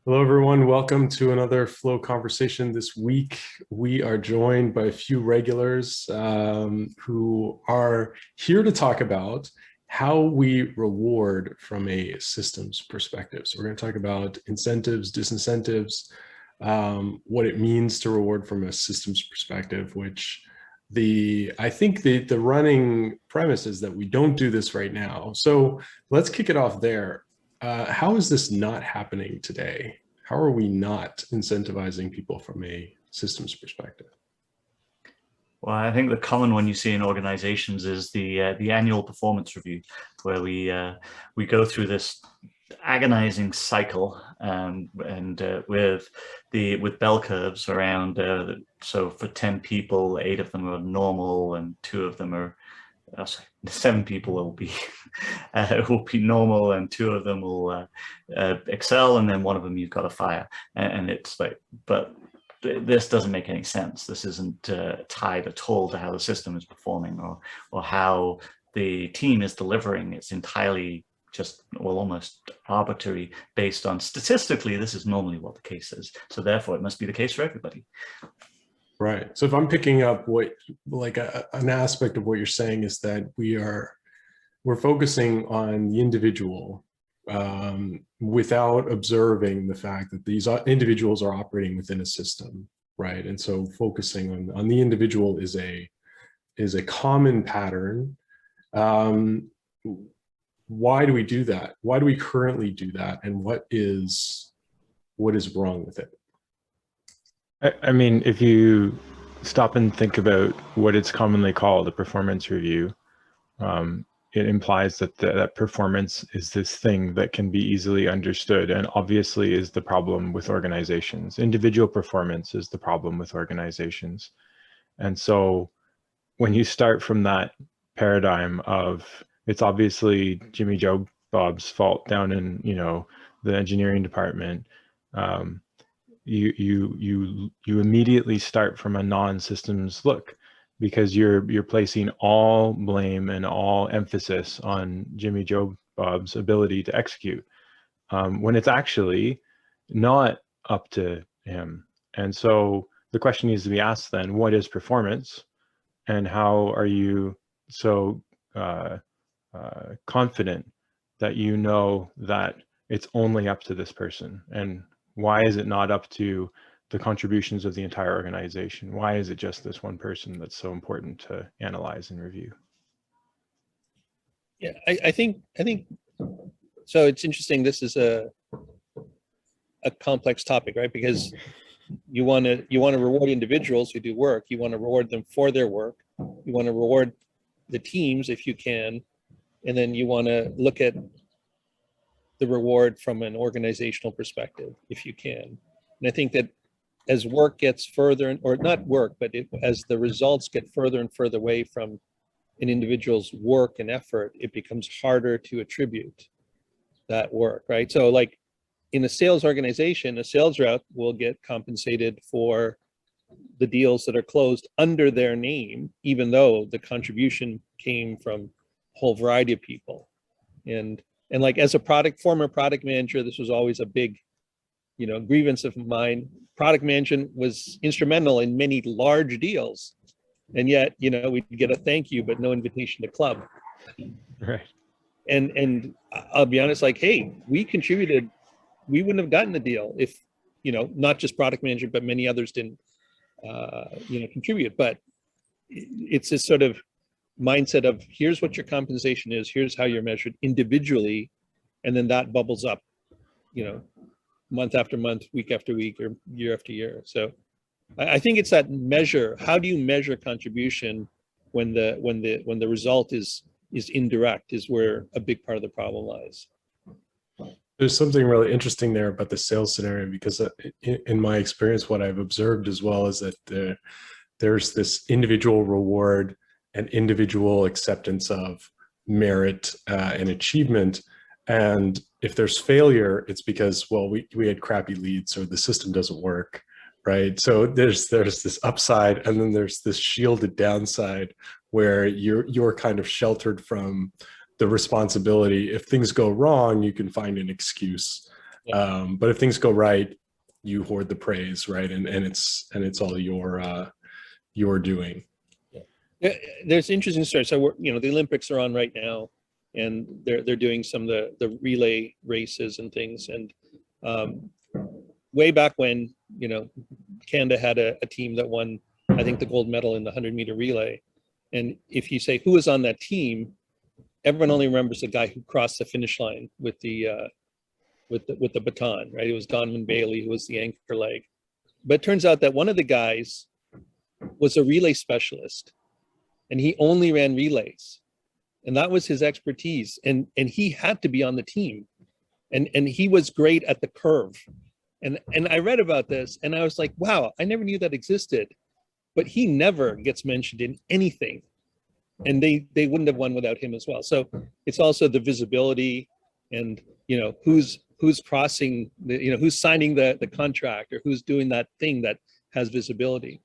Hello, everyone. Welcome to another Flow conversation. This week, we are joined by a few regulars who are here to talk about how we reward from a systems perspective. So we're going to talk about incentives, disincentives, what it means to reward from a systems perspective, which I think the running premise is that we don't do this right now. So let's kick it off there. How is this not happening today? How are we not incentivizing people from a systems perspective? Well, I think the common one you see in organizations is the annual performance review, where we go through this agonizing cycle, with bell curves around. So for 10 people, 8 of them are normal, and 2 of them are. Sorry, 7 people will be normal, and 2 of them will excel, and then 1 of them you've got to fire. And it's like, but this doesn't make any sense. This isn't tied at all to how the system is performing or how the team is delivering. It's entirely just, well, almost arbitrary, based on statistically this is normally what the case is, so therefore it must be the case for everybody. Right. So if I'm picking up what, like an aspect of what you're saying is that we're focusing on the individual without observing the fact that these individuals are operating within a system, right? And so focusing on the individual is a common pattern. Why do we do that? Why do we currently do that? And what is wrong with it? I mean, if you stop and think about what it's commonly called, a performance review, it implies that that performance is this thing that can be easily understood, and obviously is the problem with organizations. Individual performance is the problem with organizations. And so when you start from that paradigm of it's obviously Jimmy Joe Bob's fault down in, the engineering department, you immediately start from a non-systems look, because you're placing all blame and all emphasis on Jimmy Joe Bob's ability to execute, when it's actually not up to him. And so the question needs to be asked then, what is performance, and how are you so confident that you know that it's only up to this person? And why is it not up to the contributions of the entire organization? Why is it just this one person that's so important to analyze and review? Yeah, I think so. It's interesting. This is a complex topic, right? Because you want to reward individuals who do work. You want to reward them for their work. You want to reward the teams if you can, and then you want to look at the reward from an organizational perspective if you can. And I think that as work gets further, or not work, but as the results get further and further away from an individual's work and effort, it becomes harder to attribute that work, right? So like in a sales organization, a sales rep will get compensated for the deals that are closed under their name, even though the contribution came from a whole variety of people. And like as a former product manager, this was always a big, grievance of mine. Product management was instrumental in many large deals, and yet, we'd get a thank you, but no invitation to club. Right. And I'll be honest, like, hey, we contributed. We wouldn't have gotten the deal if, not just product management, but many others didn't, contribute. But it's this sort of mindset of here's what your compensation is, here's how you're measured individually, and then that bubbles up, month after month, week after week, or year after year. So I think it's that measure. How do you measure contribution when the result is indirect, is where a big part of the problem lies. There's something really interesting there about the sales scenario, because in my experience, what I've observed as well is that there's this individual reward and individual acceptance of merit and achievement. And if there's failure, it's because, well, we had crappy leads, or the system doesn't work, right? So there's this upside, and then there's this shielded downside where you're kind of sheltered from the responsibility. If things go wrong, you can find an excuse. But if things go right, you hoard the praise, right? And it's all your doing. Yeah, there's interesting stories. So the Olympics are on right now, and they're doing some of the relay races and things. And way back when, Canada had a team that won, I think, the gold medal in the 100-meter relay. And if you say who was on that team, everyone only remembers the guy who crossed the finish line with the baton, right? It was Donovan Bailey, who was the anchor leg. But it turns out that one of the guys was a relay specialist, and he only ran relays, and that was his expertise. And he had to be on the team, and he was great at the curve. And I read about this, and I was like, wow, I never knew that existed. But he never gets mentioned in anything, and they wouldn't have won without him as well. So it's also the visibility, and who's crossing who's signing the contract, or who's doing that thing that has visibility.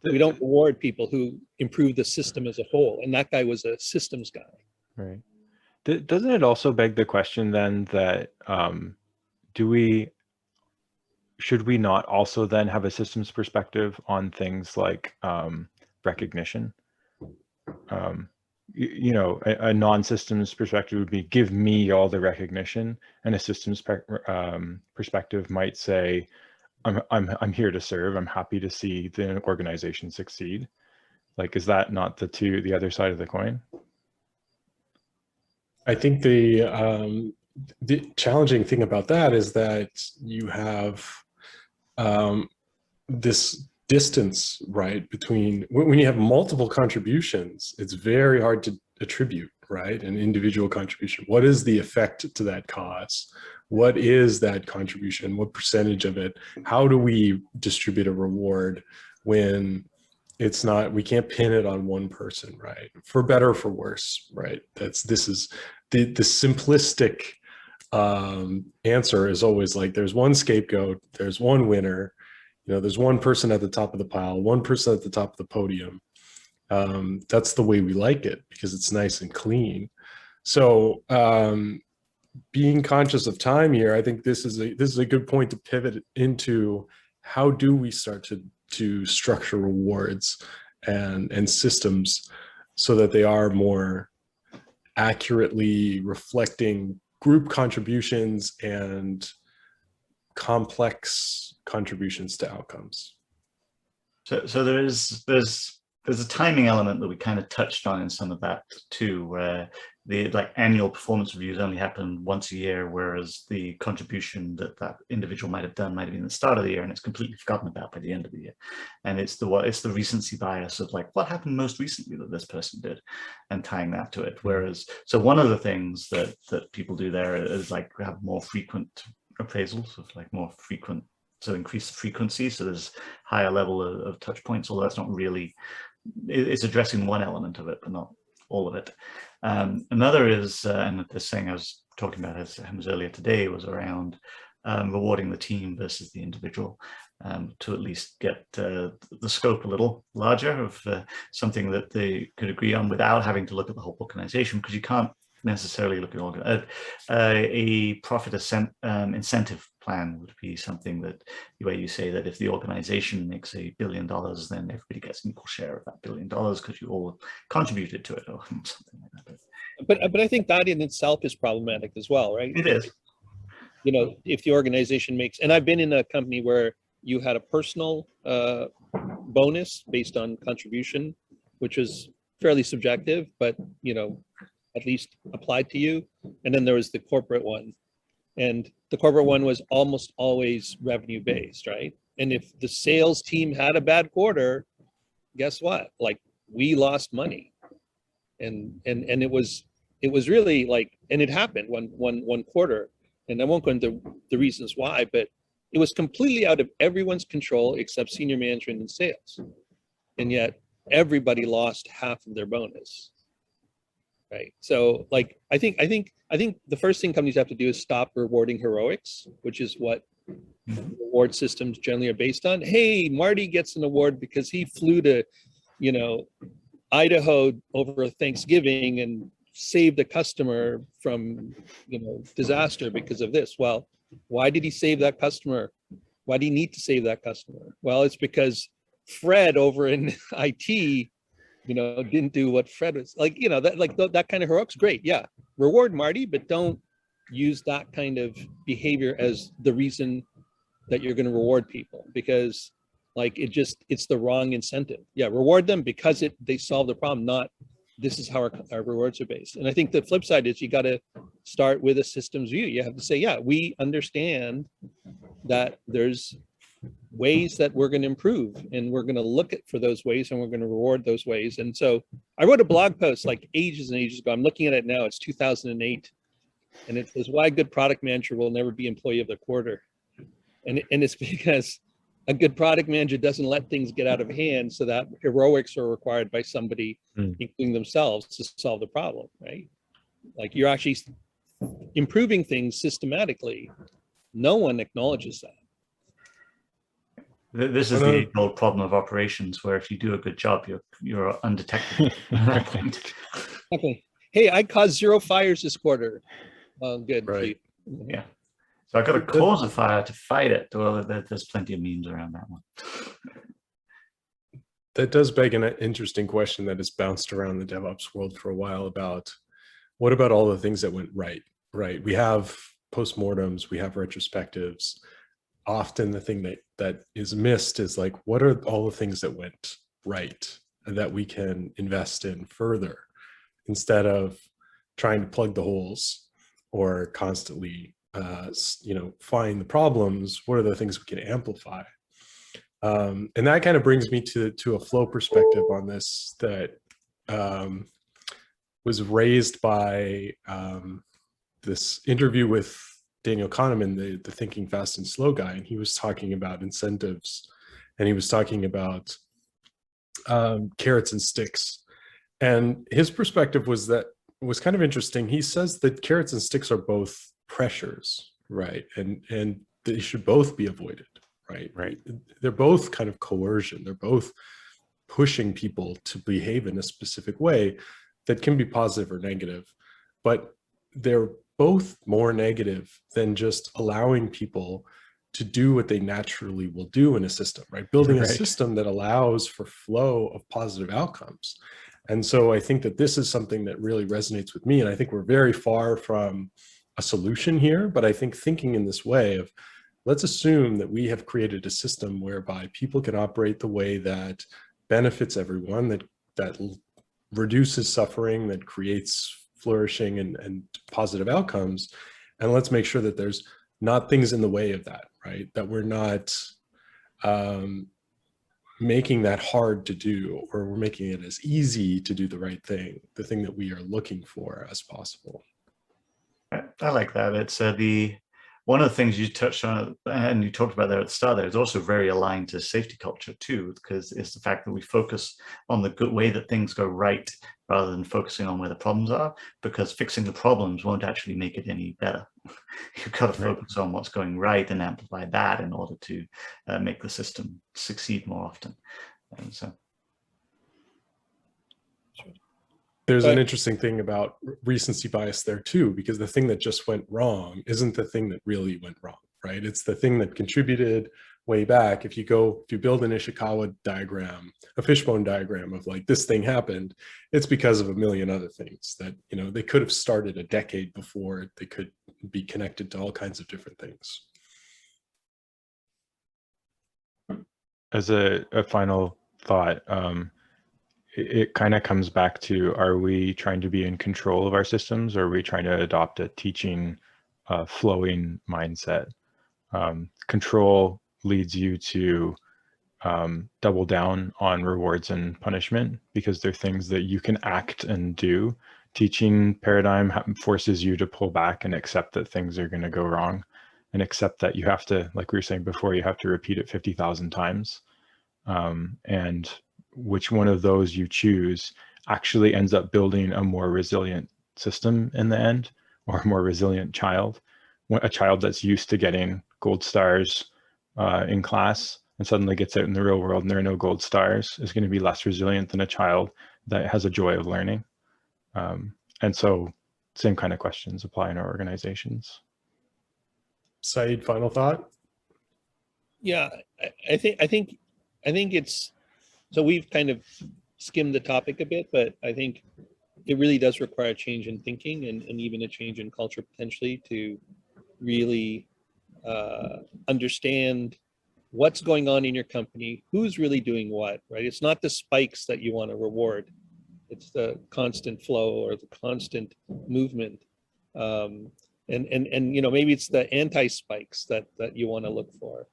We don't reward people who improve the system as a whole, and that guy was a systems guy. Right. Doesn't it also beg the question then that should we not also then have a systems perspective on things like recognition? A non-systems perspective would be give me all the recognition, and a systems perspective might say, I'm here to serve. I'm happy to see the organization succeed. Like, is that not the other side of the coin? I think the challenging thing about that is that you have this distance, right, between when you have multiple contributions. It's very hard to attribute, right, an individual contribution. What is the effect to that cause? What is that contribution? What percentage of it? How do we distribute a reward when it's not, we can't pin it on one person, right? For better or for worse, right? This is the simplistic answer is always like, there's one scapegoat, there's one winner, there's one person at the top of the pile, one person at the top of the podium. That's the way we like it, because it's nice and clean. So being conscious of time here, I think this is a good point to pivot into how do we start to structure rewards and systems so that they are more accurately reflecting group contributions and complex contributions to outcomes. So there's a timing element that we kind of touched on in some of that too, where the annual performance reviews only happen once a year, whereas the contribution that individual might have done might have been at the start of the year, and it's completely forgotten about by the end of the year. And it's the recency bias of what happened most recently that this person did, and tying that to it. Whereas, so one of the things that people do there is have more frequent appraisals of more frequent, so increase the frequency, so there's higher level of touch points, although that's not really, it's addressing one element of it, but not all of it. Another is, and this thing I was talking about as earlier today, was around rewarding the team versus the individual, to at least get the scope a little larger of something that they could agree on without having to look at the whole organization, because you can't necessarily look at a profit incentive plan would be something that where you say that if the organization makes $1 billion, then everybody gets an equal share of that $1 billion because you all contributed to it, or something like that. But I think that in itself is problematic as well, right? It is. If the organization makes, and I've been in a company where you had a personal bonus based on contribution, which is fairly subjective, but at least applied to you. And then there was the corporate one. And the corporate one was almost always revenue based, right? And if the sales team had a bad quarter, guess what? We lost money. And it was really and it happened one quarter. And I won't go into the reasons why, but it was completely out of everyone's control except senior management and sales. And yet everybody lost half of their bonus. Right. So I think the first thing companies have to do is stop rewarding heroics, which is what reward systems generally are based on. Hey, Marty gets an award because he flew to, Idaho over Thanksgiving and saved a customer from, disaster because of this. Well, why did he save that customer? Why do you need to save that customer? Well, it's because Fred over in IT, didn't do what Fred was like, that kind of heroics. Great. Yeah. Reward Marty, but don't use that kind of behavior as the reason that you're going to reward people, because it's the wrong incentive. Yeah. Reward them because they solve the problem, not this is how our rewards are based. And I think the flip side is you got to start with a systems view. You have to say, yeah, we understand that there's ways that we're going to improve, and we're going to look for those ways, and we're going to reward those ways. And so I wrote a blog post like ages and ages ago. I'm looking at it now. It's 2008. And it says why a good product manager will never be employee of the quarter. And it's because a good product manager doesn't let things get out of hand, so that heroics are required by somebody, including themselves, to solve the problem, right? Like you're actually improving things systematically. No one acknowledges that. This is the old problem of operations, where if you do a good job, you're undetected. Okay. Hey, I caused 0 fires this quarter. Well, good. Right. Yeah. So I got to cause a fire to fight it. Well, there's plenty of memes around that one. That does beg an interesting question that has bounced around the DevOps world for a while about what about all the things that went right? Right. We have postmortems, we have retrospectives. Often the thing that is missed is like, what are all the things that went right and that we can invest in further, instead of trying to plug the holes or constantly find the problems. What are the things we can amplify? And that kind of brings me to a flow perspective on this that was raised by this interview with Daniel Kahneman, the Thinking Fast and Slow guy, and he was talking about incentives, and he was talking about carrots and sticks. And his perspective was kind of interesting. He says that carrots and sticks are both pressures, right? And they should both be avoided, right? Right. They're both kind of coercion. They're both pushing people to behave in a specific way that can be positive or negative, but they're both more negative than just allowing people to do what they naturally will do in a system, right? Building a system that allows for flow of positive outcomes. And so I think that this is something that really resonates with me. And I think we're very far from a solution here, but I think thinking in this way of, let's assume that we have created a system whereby people can operate the way that benefits everyone, that reduces suffering, that creates flourishing and positive outcomes. And let's make sure that there's not things in the way of that, right? That we're not making that hard to do, or we're making it as easy to do the right thing, the thing that we are looking for as possible. I like that. It's one of the things you touched on, and you talked about there at the start, there is also very aligned to safety culture too, because it's the fact that we focus on the good way that things go right rather than focusing on where the problems are, because fixing the problems won't actually make it any better. You've got to focus on what's going right and amplify that in order to make the system succeed more often. And so there's an interesting thing about recency bias there too, because the thing that just went wrong isn't the thing that really went wrong, right? It's the thing that contributed way back. If you build an Ishikawa diagram, a Fishbone diagram of like, this thing happened, it's because of a million other things that, they could have started a decade before. They could be connected to all kinds of different things. As a final thought, it kind of comes back to, are we trying to be in control of our systems, or are we trying to adopt a teaching, flowing mindset? Control leads you to double down on rewards and punishment, because they're things that you can act and do. Teaching paradigm forces you to pull back and accept that things are going to go wrong, and accept that you have to, like we were saying before, you have to repeat it 50,000 times. And which one of those you choose actually ends up building a more resilient system in the end, or a more resilient child. A child that's used to getting gold stars in class and suddenly gets out in the real world and there are no gold stars is going to be less resilient than a child that has a joy of learning. And so same kind of questions apply in our organizations. Saeed, final thought? Yeah, I think it's, so we've kind of skimmed the topic a bit, but I think it really does require a change in thinking and even a change in culture potentially to really understand what's going on in your company, who's really doing what, right? It's not the spikes that you want to reward. It's the constant flow or the constant movement. And you know, maybe it's the anti-spikes that you want to look for.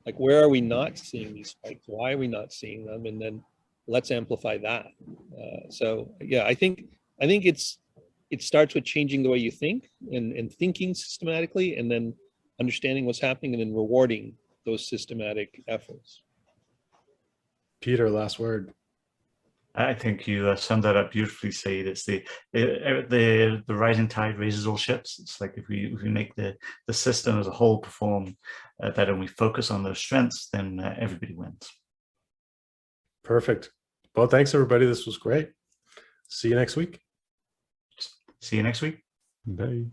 Like, where are we not seeing these spikes? Why are we not seeing them? And then let's amplify that. So yeah, I think it starts with changing the way you think and thinking systematically, and then understanding what's happening and then rewarding those systematic efforts. Peter, last word. I think you summed that up beautifully, Said. It's the rising tide raises all ships. It's like if we make the system as a whole perform better and we focus on those strengths, then everybody wins. Perfect. Well, thanks everybody. This was great. See you next week. See you next week. Bye.